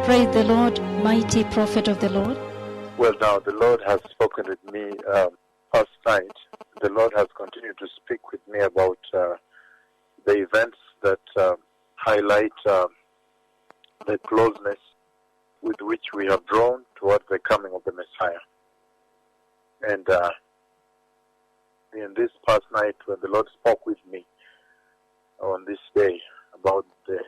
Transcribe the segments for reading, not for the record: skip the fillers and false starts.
Praise the Lord, mighty prophet of the Lord. Well, now, the Lord has spoken with me last night. The Lord has continued to speak with me about the events that highlight the closeness with which we have drawn towards the coming of the Messiah. And in this past night, when the Lord spoke with me on this day about the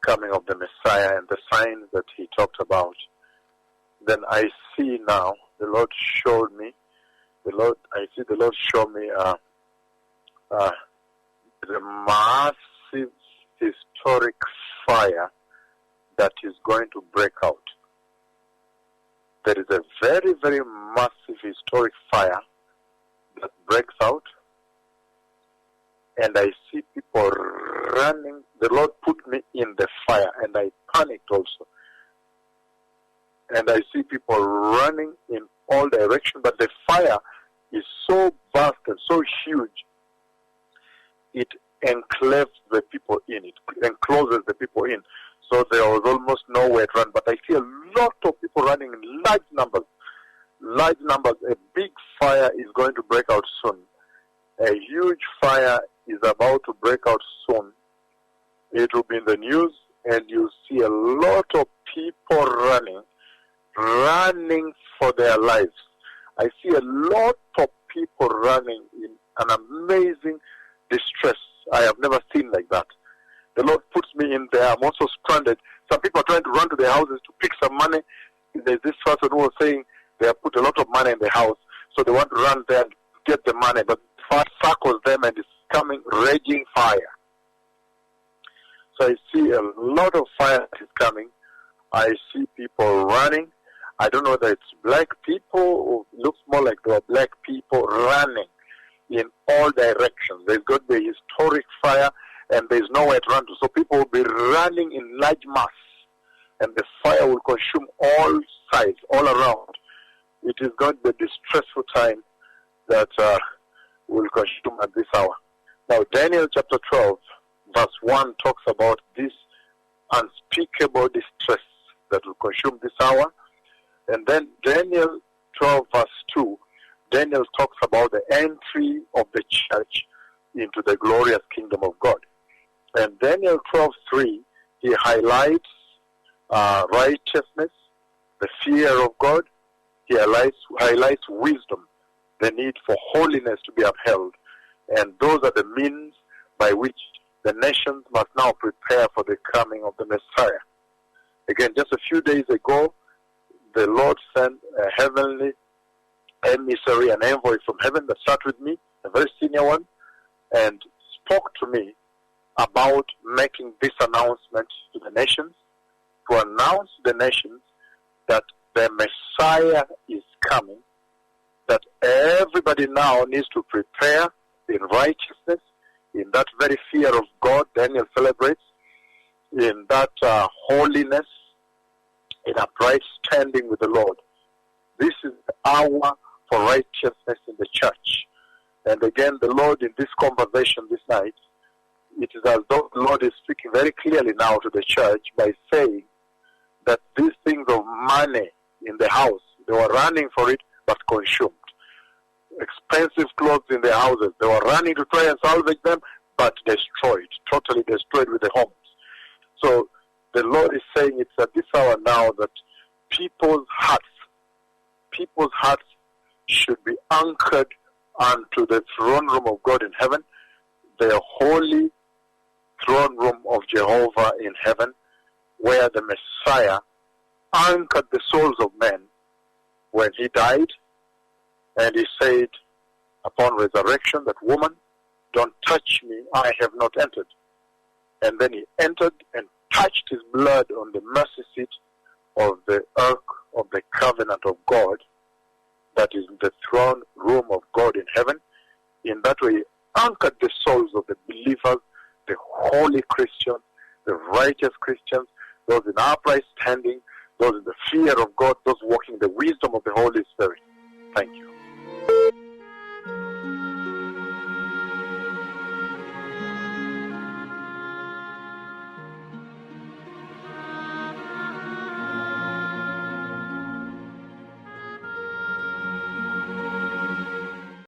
coming of the Messiah and the signs that he talked about, then I see now, the Lord showed me, the Lord show me the massive historic fire that is going to break out. There is a very, very massive historic fire that breaks out, and I see people running. The Lord put me in the fire, and I panicked also. And I see people running in all directions, but the fire is so vast and so huge, it enclaves the people in, it encloses the people in. So there was almost nowhere to run, but I see a lot of people running in large numbers. Large numbers. A big fire is going to break out soon. A huge fire is about to break out soon. It will be in the news, and you'll see a lot of people running for their lives. I see a lot of people running in an amazing distress. I have never seen like that. The Lord puts me in there. I'm also stranded. Some people are trying to run to their houses to pick some money. There's this person who was saying they have put a lot of money in the house, so they want to run there and get the money, but fire circles them and it's coming raging fire. So I see a lot of fire that is coming. I see people running. I don't know whether it's black people or it looks more like there are black people running in all directions. There's got to be a historic fire and there's nowhere to run to. So people will be running in large mass and the fire will consume all sides, all around. It is going to be a distressful time that will consume at this hour. Now, Daniel chapter 12, verse 1 talks about this unspeakable distress that will consume this hour. And then Daniel 12, verse 2, Daniel talks about the entry of the church into the glorious kingdom of God. And Daniel 12:3, he highlights righteousness, the fear of God. He highlights wisdom, the need for holiness to be upheld. And those are the means by which the nations must now prepare for the coming of the Messiah. Again, just a few days ago, the Lord sent a heavenly emissary, an envoy from heaven that sat with me, a very senior one, and spoke to me about making this announcement to the nations, to announce to the nations that the Messiah is coming, that everybody now needs to prepare in righteousness, in that very fear of God Daniel celebrates, in that holiness, in upright standing with the Lord. This is the hour for righteousness in the church. And again, the Lord in this conversation this night, it is as though the Lord is speaking very clearly now to the church by saying that these things of money in the house, they were running for it but consumed. Expensive clothes in their houses, they were running to try and salvage them but destroyed, totally destroyed with the homes. So the Lord is saying it's at this hour now that people's hearts should be anchored unto the throne room of God in heaven, the holy throne room of Jehovah in heaven, where the Messiah anchored the souls of men when he died, and he said upon resurrection that, woman, don't touch me, I have not entered. And then he entered and touched his blood on the mercy seat of the ark of the covenant of God, that is the throne room of God in heaven. In that way, he anchored the souls of the believers, the holy Christians, the righteous Christians, those in upright standing, those in the fear of God, those walking in the wisdom of the Holy Spirit. Thank you.